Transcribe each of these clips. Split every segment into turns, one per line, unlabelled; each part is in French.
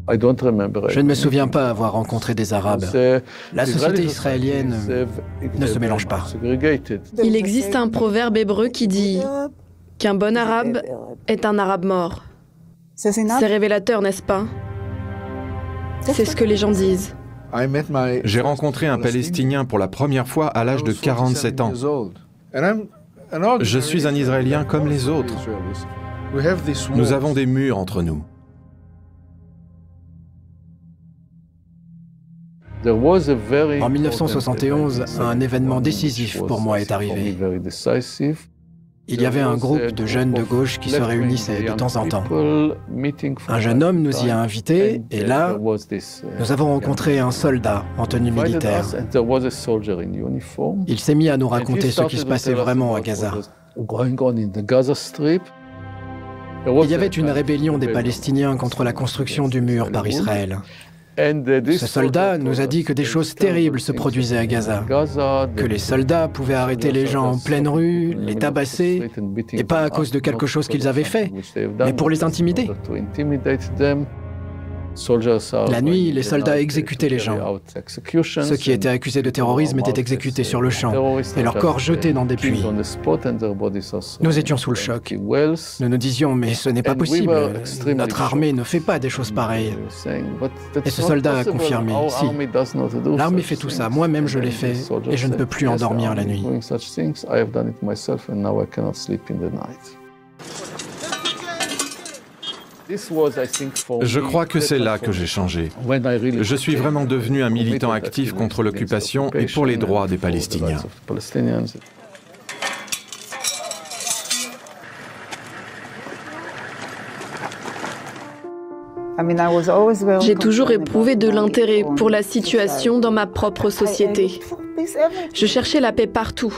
Je ne me souviens pas avoir rencontré des Arabes. La société israélienne ne se mélange pas.
Il existe un proverbe hébreu qui dit qu'un bon Arabe est un Arabe mort. C'est révélateur, n'est-ce pas? C'est ce que les gens disent.
J'ai rencontré un Palestinien pour la première fois à l'âge de 47 ans. Je suis un Israélien comme les autres. Nous avons des murs entre nous.
En 1971, un événement décisif pour moi est arrivé. Il y avait un groupe de jeunes de gauche qui se réunissaient de temps en temps. Un jeune homme nous y a invités et là, nous avons rencontré un soldat en tenue militaire. Il s'est mis à nous raconter ce qui se passait vraiment à Gaza. Il y avait une rébellion des Palestiniens contre la construction du mur par Israël. Ce soldat nous a dit que des choses terribles se produisaient à Gaza, que les soldats pouvaient arrêter les gens en pleine rue, les tabasser, et pas à cause de quelque chose qu'ils avaient fait, mais pour les intimider. La nuit, les soldats exécutaient les gens. Ceux qui étaient accusés de terrorisme étaient exécutés sur le champ et leurs corps jetés dans des puits. Nous étions sous le choc. Nous nous disions, mais ce n'est pas possible. Notre armée ne fait pas des choses pareilles. Et ce soldat a confirmé, si, l'armée fait tout ça, moi-même je l'ai fait et je ne peux plus endormir la nuit.
Je crois que c'est là que j'ai changé. Je suis vraiment devenu un militant actif contre l'occupation et pour les droits des Palestiniens.
J'ai toujours éprouvé de l'intérêt pour la situation dans ma propre société. Je cherchais la paix partout.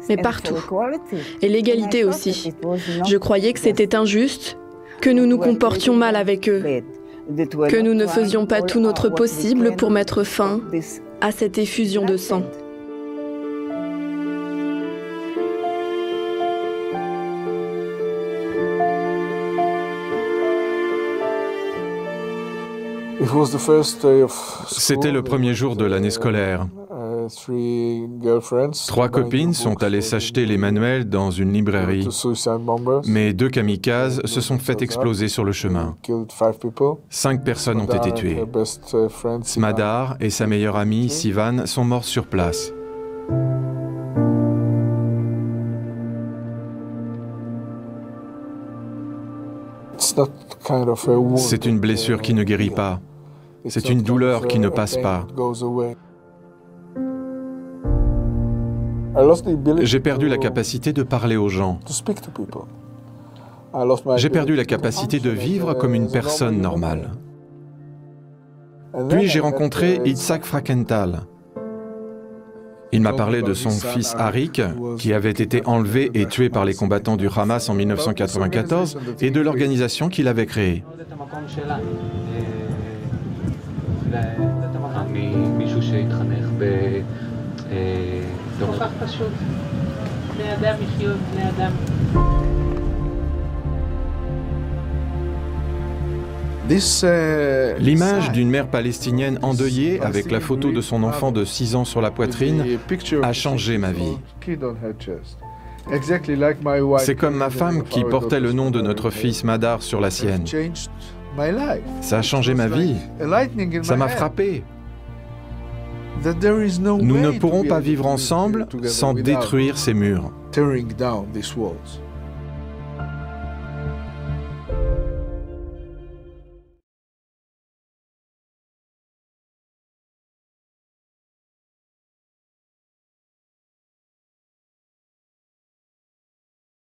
Mais partout. Et l'égalité aussi. Je croyais que c'était injuste, que nous nous comportions mal avec eux, que nous ne faisions pas tout notre possible pour mettre fin à cette effusion de sang.
C'était le premier jour de l'année scolaire. 3 copines sont allées s'acheter les manuels dans une librairie, mais 2 kamikazes se sont fait exploser sur le chemin. 5 personnes ont été tuées. Smadar et sa meilleure amie, Sivan, sont morts sur place. C'est une blessure qui ne guérit pas. C'est une douleur qui ne passe pas. J'ai perdu la capacité de parler aux gens. J'ai perdu la capacité de vivre comme une personne normale. Puis j'ai rencontré Itzhak Frankenthal. Il m'a parlé de son fils Arik, qui avait été enlevé et tué par les combattants du Hamas en 1994, et de l'organisation qu'il avait créée. L'image d'une mère palestinienne endeuillée avec la photo de son enfant de 6 ans sur la poitrine a changé ma vie. C'est comme ma femme qui portait le nom de notre fils Madar sur la sienne. Ça a changé ma vie. Ça m'a frappé. Nous ne pourrons pas vivre ensemble sans détruire ces murs.